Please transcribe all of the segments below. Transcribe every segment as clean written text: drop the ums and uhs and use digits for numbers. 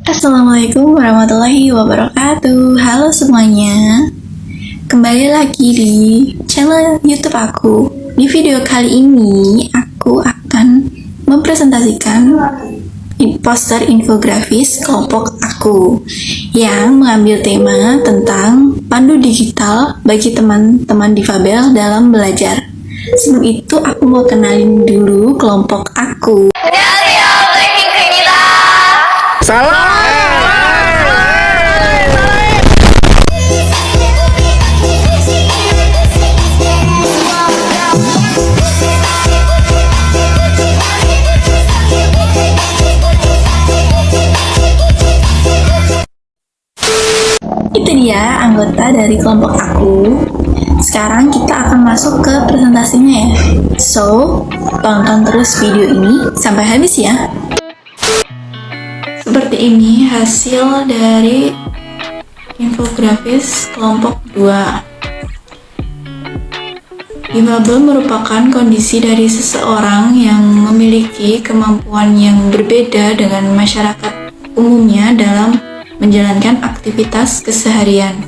Assalamualaikum warahmatullahi wabarakatuh. Halo semuanya. Kembali lagi di channel YouTube aku. Di video kali ini aku akan mempresentasikan poster infografis kelompok aku yang mengambil tema tentang pandu digital bagi teman-teman difabel dalam belajar. Sebelum itu aku mau kenalin dulu kelompok aku. Salah. Itu dia anggota dari kelompok aku. Sekarang kita akan masuk ke presentasinya ya. So, tonton terus video ini sampai habis ya. Seperti ini hasil dari infografis kelompok 2. Difabel merupakan kondisi dari seseorang yang memiliki kemampuan yang berbeda dengan masyarakat umumnya dalam menjalankan aktivitas keseharian.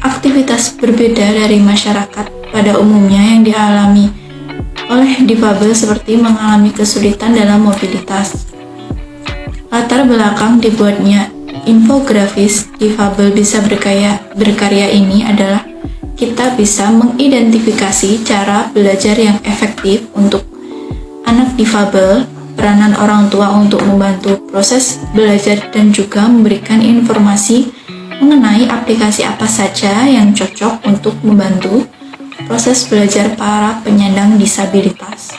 Aktivitas berbeda dari masyarakat pada umumnya yang dialami oleh difabel seperti mengalami kesulitan dalam mobilitas. Latar belakang dibuatnya infografis difabel bisa berkarya ini adalah kita bisa mengidentifikasi cara belajar yang efektif untuk anak difabel, peranan orang tua untuk membantu proses belajar dan juga memberikan informasi mengenai aplikasi apa saja yang cocok untuk membantu proses belajar para penyandang disabilitas.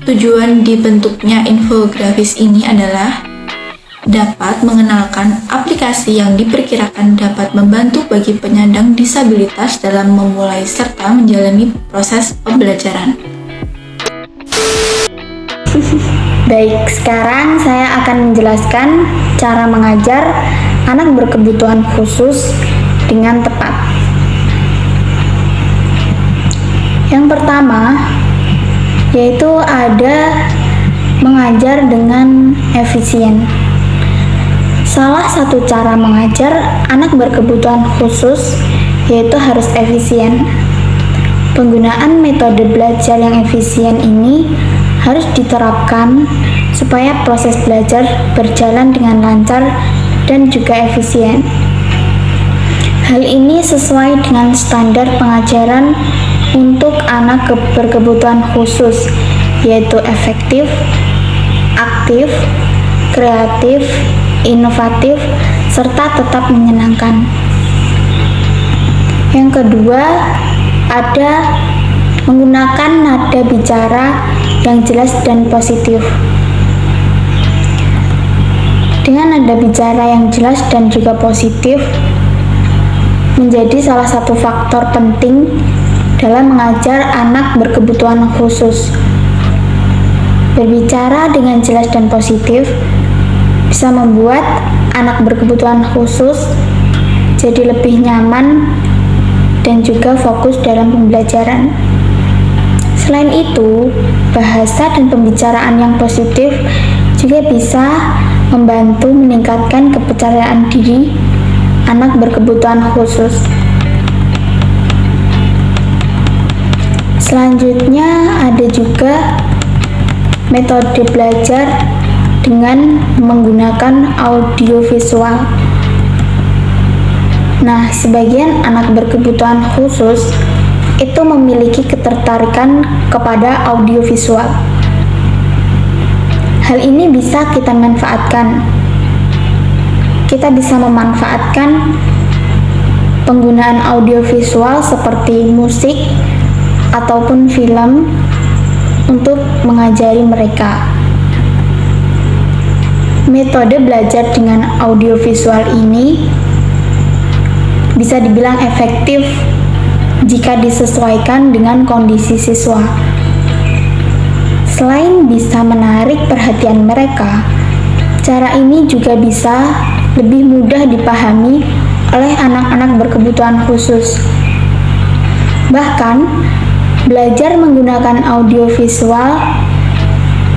Tujuan dibentuknya infografis ini adalah dapat mengenalkan aplikasi yang diperkirakan dapat membantu bagi penyandang disabilitas dalam memulai serta menjalani proses pembelajaran. Baik, sekarang saya akan menjelaskan cara mengajar anak berkebutuhan khusus dengan tepat. Yang pertama, yaitu ada mengajar dengan efisien. Salah satu cara mengajar anak berkebutuhan khusus yaitu harus efisien. Penggunaan metode belajar yang efisien ini harus diterapkan supaya proses belajar berjalan dengan lancar dan juga efisien. Hal ini sesuai dengan standar pengajaran untuk anak berkebutuhan khusus, yaitu efektif, aktif, kreatif, inovatif, serta tetap menyenangkan. Yang kedua, ada menggunakan nada bicara yang jelas dan positif. Dengan nada bicara yang jelas dan juga positif menjadi salah satu faktor penting dalam mengajar anak berkebutuhan khusus. Berbicara dengan jelas dan positif bisa membuat anak berkebutuhan khusus jadi lebih nyaman dan juga fokus dalam pembelajaran. Selain itu, bahasa dan pembicaraan yang positif juga bisa membantu meningkatkan kepercayaan diri anak berkebutuhan khusus. Selanjutnya ada juga metode belajar dengan menggunakan audiovisual. Nah, sebagian anak berkebutuhan khusus itu memiliki ketertarikan kepada audiovisual. Hal ini bisa kita manfaatkan. Kita bisa memanfaatkan penggunaan audiovisual seperti musik ataupun film untuk mengajari mereka. Metode belajar dengan audiovisual ini bisa dibilang efektif jika disesuaikan dengan kondisi siswa. Selain bisa menarik perhatian mereka, cara ini juga bisa lebih mudah dipahami oleh anak-anak berkebutuhan khusus. Bahkan, belajar menggunakan audiovisual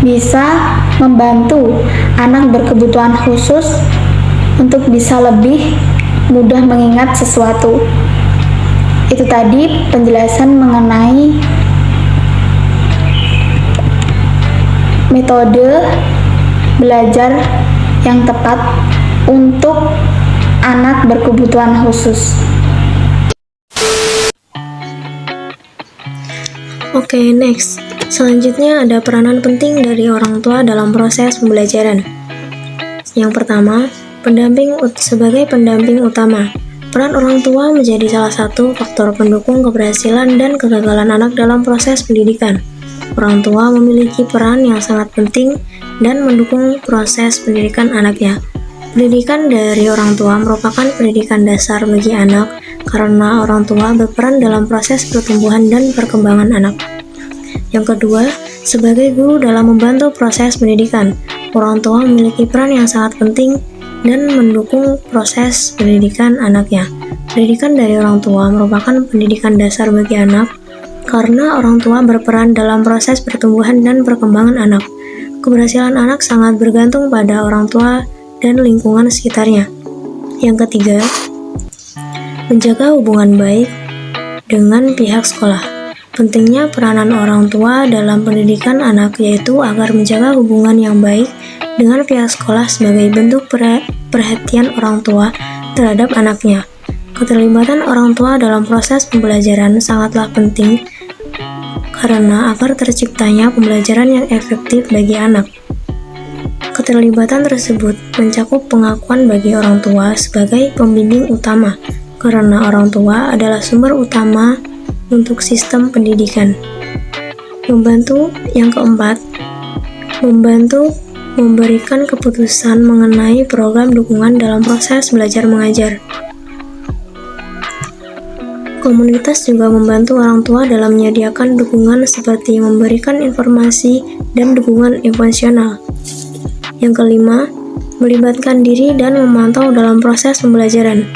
bisa membantu anak berkebutuhan khusus untuk bisa lebih mudah mengingat sesuatu. Itu tadi penjelasan mengenai metode belajar yang tepat untuk anak berkebutuhan khusus. Oke, next. Selanjutnya ada peranan penting dari orang tua dalam proses pembelajaran. Yang pertama, sebagai pendamping utama. Peran orang tua menjadi salah satu faktor pendukung keberhasilan dan kegagalan anak dalam proses pendidikan. Orang tua memiliki peran yang sangat penting dan mendukung proses pendidikan anaknya. Pendidikan dari orang tua merupakan pendidikan dasar bagi anak karena orang tua berperan dalam proses pertumbuhan dan perkembangan anak. Yang kedua, sebagai guru dalam membantu proses pendidikan, orang tua memiliki peran yang sangat penting dan mendukung proses pendidikan anaknya. Pendidikan dari orang tua merupakan pendidikan dasar bagi anak karena orang tua berperan dalam proses pertumbuhan dan perkembangan anak. Keberhasilan anak sangat bergantung pada orang tua dan lingkungan sekitarnya. Yang ketiga, menjaga hubungan baik dengan pihak sekolah. Pentingnya peranan orang tua dalam pendidikan anak yaitu agar menjaga hubungan yang baik dengan pihak sekolah sebagai bentuk perhatian orang tua terhadap anaknya. Keterlibatan orang tua dalam proses pembelajaran sangatlah penting karena agar terciptanya pembelajaran yang efektif bagi anak. Keterlibatan tersebut mencakup pengakuan bagi orang tua sebagai pembimbing utama karena orang tua adalah sumber utama untuk sistem pendidikan. Yang keempat, membantu memberikan keputusan mengenai program dukungan dalam proses belajar mengajar. Komunitas juga membantu orang tua dalam menyediakan dukungan seperti memberikan informasi dan dukungan emosional. Yang kelima, melibatkan diri dan memantau dalam proses pembelajaran.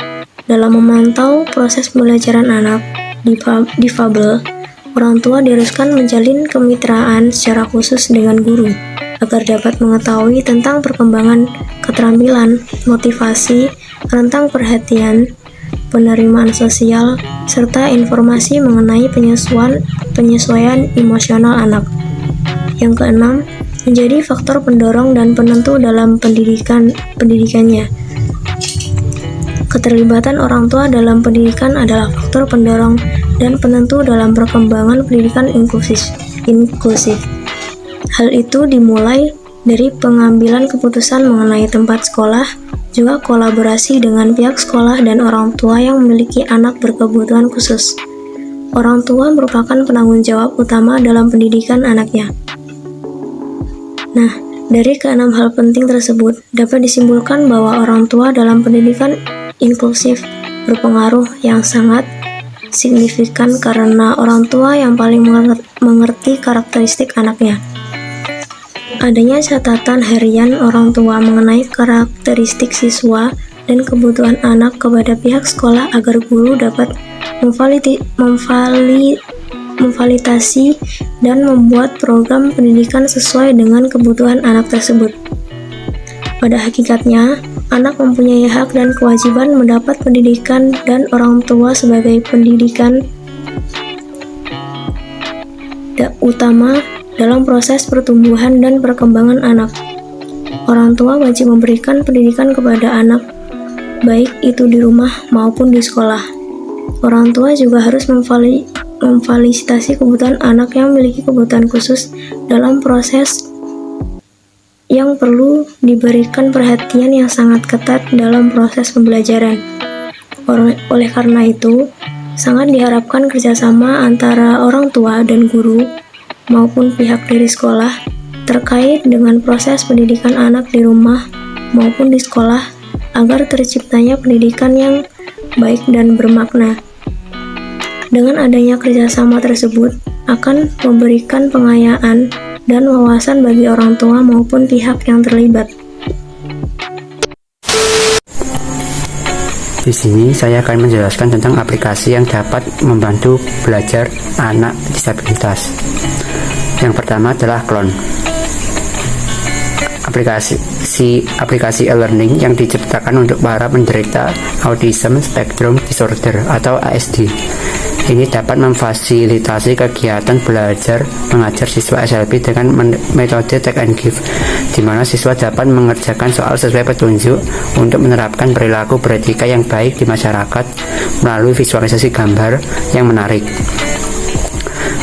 Dalam memantau proses pembelajaran anak difabel, orang tua diharuskan menjalin kemitraan secara khusus dengan guru agar dapat mengetahui tentang perkembangan keterampilan, motivasi, rentang perhatian, penerimaan sosial, serta informasi mengenai penyesuaian emosional anak. Yang keenam, menjadi faktor pendorong dan penentu dalam pendidikannya. Keterlibatan orang tua dalam pendidikan adalah faktor pendorong dan penentu dalam perkembangan pendidikan inklusif. Hal itu dimulai dari pengambilan keputusan mengenai tempat sekolah, juga kolaborasi dengan pihak sekolah dan orang tua yang memiliki anak berkebutuhan khusus. Orang tua merupakan penanggung jawab utama dalam pendidikan anaknya. Nah, dari keenam hal penting tersebut, dapat disimpulkan bahwa orang tua dalam pendidikan inklusif berpengaruh yang sangat signifikan karena orang tua yang paling mengerti karakteristik anaknya. Adanya catatan harian orang tua mengenai karakteristik siswa dan kebutuhan anak kepada pihak sekolah agar guru dapat memfasilitasi dan membuat program pendidikan sesuai dengan kebutuhan anak tersebut. Pada hakikatnya, anak mempunyai hak dan kewajiban mendapat pendidikan dan orang tua sebagai pendidikan utama dalam proses pertumbuhan dan perkembangan anak. Orang tua wajib memberikan pendidikan kepada anak, baik itu di rumah maupun di sekolah. Orang tua juga harus memfasilitasi kebutuhan anak yang memiliki kebutuhan khusus dalam proses yang perlu diberikan perhatian yang sangat ketat dalam proses pembelajaran. Oleh karena itu, sangat diharapkan kerjasama antara orang tua dan guru maupun pihak dari sekolah terkait dengan proses pendidikan anak di rumah maupun di sekolah agar terciptanya pendidikan yang baik dan bermakna. Dengan adanya kerjasama tersebut akan memberikan pengayaan dan wawasan bagi orang tua maupun pihak yang terlibat. Di sini saya akan menjelaskan tentang aplikasi yang dapat membantu belajar anak disabilitas. Yang pertama adalah Klon. aplikasi e-learning yang diciptakan untuk para penderita Autism Spectrum Disorder atau ASD. Ini dapat memfasilitasi kegiatan belajar mengajar siswa SLB dengan metode take and give, di mana siswa dapat mengerjakan soal sesuai petunjuk untuk menerapkan perilaku beretika yang baik di masyarakat melalui visualisasi gambar yang menarik.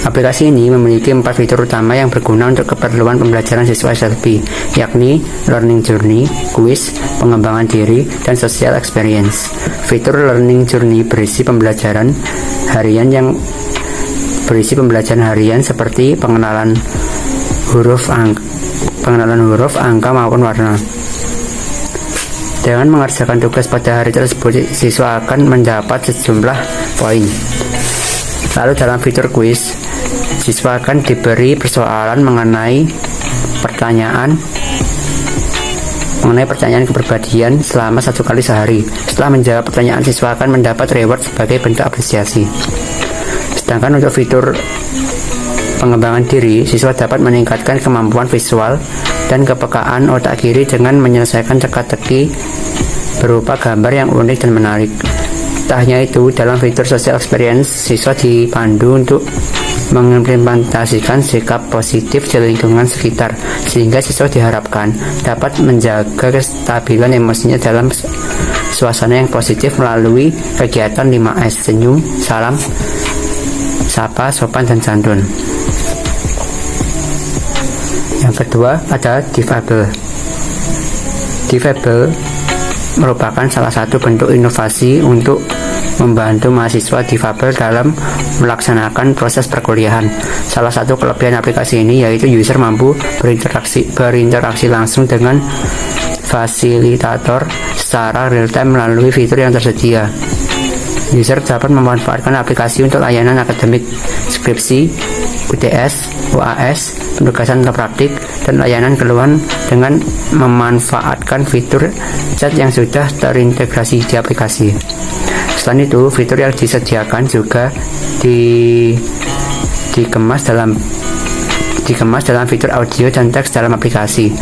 Aplikasi ini memiliki 4 fitur utama yang berguna untuk keperluan pembelajaran siswa SLB, yakni learning journey, quiz, pengembangan diri, dan social experience. Fitur learning journey berisi pembelajaran harian seperti pengenalan huruf, angka maupun warna. Dengan mengerjakan tugas pada hari tersebut, siswa akan mendapat sejumlah poin. Lalu dalam fitur quiz, siswa akan diberi persoalan mengenai pertanyaan kepribadian selama 1 kali sehari. Setelah menjawab pertanyaan, siswa akan mendapat reward sebagai bentuk apresiasi. Sedangkan untuk fitur pengembangan diri, siswa dapat meningkatkan kemampuan visual dan kepekaan otak kiri dengan menyelesaikan teka-teki berupa gambar yang unik dan menarik. Tak hanya itu, dalam fitur social experience, siswa dipandu untuk mengimplementasikan sikap positif di lingkungan sekitar, sehingga siswa diharapkan dapat menjaga kestabilan emosinya dalam suasana yang positif melalui kegiatan 5S: senyum, salam, sapa, sopan, dan santun. Yang kedua ada Difabel. Difabel merupakan salah satu bentuk inovasi untuk membantu mahasiswa difabel dalam melaksanakan proses perkuliahan. Salah satu kelebihan aplikasi ini yaitu user mampu berinteraksi langsung dengan fasilitator secara real time melalui fitur yang tersedia. User dapat memanfaatkan aplikasi untuk layanan akademik, skripsi, UTS, UAS, penugasan praktik, dan layanan keluhan dengan memanfaatkan fitur chat yang sudah terintegrasi di aplikasi. Selain itu, fitur yang disediakan juga dikemas dalam fitur audio dan teks dalam aplikasi,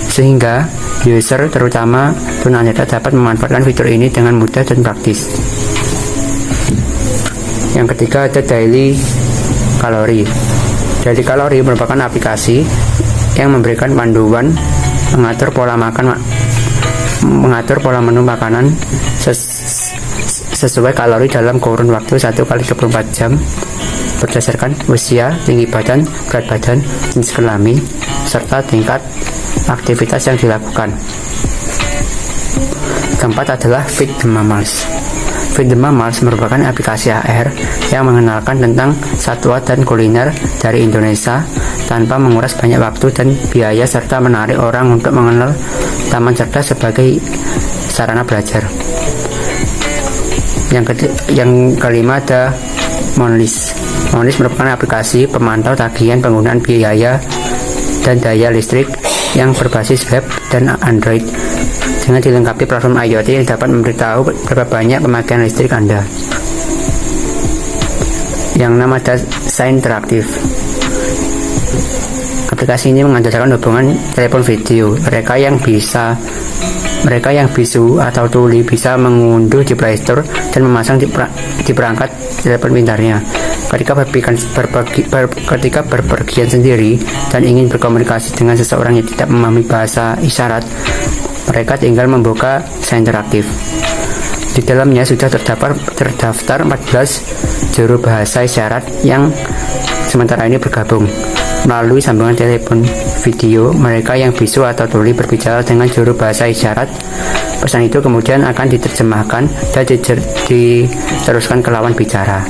sehingga user terutama tunanetra dapat memanfaatkan fitur ini dengan mudah dan praktis. Yang ketiga ada Daily Kalori. Daily Kalori merupakan aplikasi yang memberikan panduan mengatur pola menu makanan sesuai kalori dalam kurun waktu 1x24 jam berdasarkan usia, tinggi badan, berat badan, jenis kelamin, serta tingkat aktivitas yang dilakukan. Keempat adalah Feed the Mammals. Feed the Mammals merupakan aplikasi AR yang mengenalkan tentang satwa dan kuliner dari Indonesia tanpa menguras banyak waktu dan biaya, serta menarik orang untuk mengenal taman cerdas sebagai sarana belajar. Yang kelima ada Monlist. Monlist merupakan aplikasi pemantau tagihan penggunaan biaya dan daya listrik yang berbasis web dan Android, dengan dilengkapi platform IoT yang dapat memberitahu berapa banyak pemakaian listrik Anda. Yang nama ada Sign Interaktif. Aplikasi ini mengandalkan hubungan telepon video. Mereka yang bisu atau tuli bisa mengunduh di Play Store dan memasang di perangkat telepon pintarnya. Ketika berpergian sendiri dan ingin berkomunikasi dengan seseorang yang tidak memahami bahasa isyarat, mereka tinggal membuka Sign Interaktif. Di dalamnya sudah terdaftar 14 juru bahasa isyarat yang sementara ini bergabung. Melalui sambungan telepon video, mereka yang bisu atau tuli berbicara dengan juru bahasa isyarat. Pesan itu kemudian akan diterjemahkan dan diteruskan ke lawan bicara.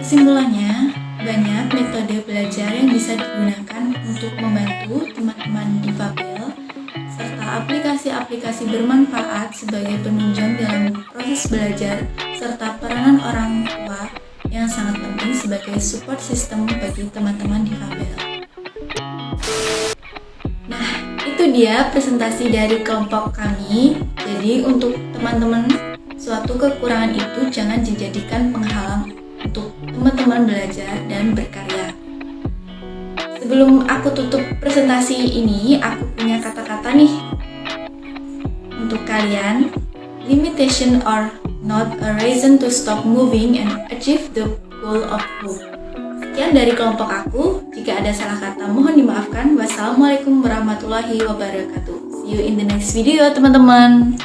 Kesimpulannya, banyak metode belajar yang bisa digunakan untuk membantu teman-teman difabel, serta aplikasi-aplikasi bermanfaat sebagai penunjang dalam proses belajar, serta peranan orang tua yang sangat penting sebagai support system bagi teman-teman difabel. Nah, itu dia presentasi dari kelompok kami. Jadi untuk teman-teman, suatu kekurangan itu jangan dijadikan penghalang untuk teman-teman belajar dan berkarya. Sebelum aku tutup presentasi ini, aku punya kata-kata nih untuk kalian. Limitation are not a reason to stop moving and achieve the goal of hope. Sekian dari kelompok aku. Jika ada salah kata mohon dimaafkan. Wassalamualaikum warahmatullahi wabarakatuh. See you in the next video teman-teman.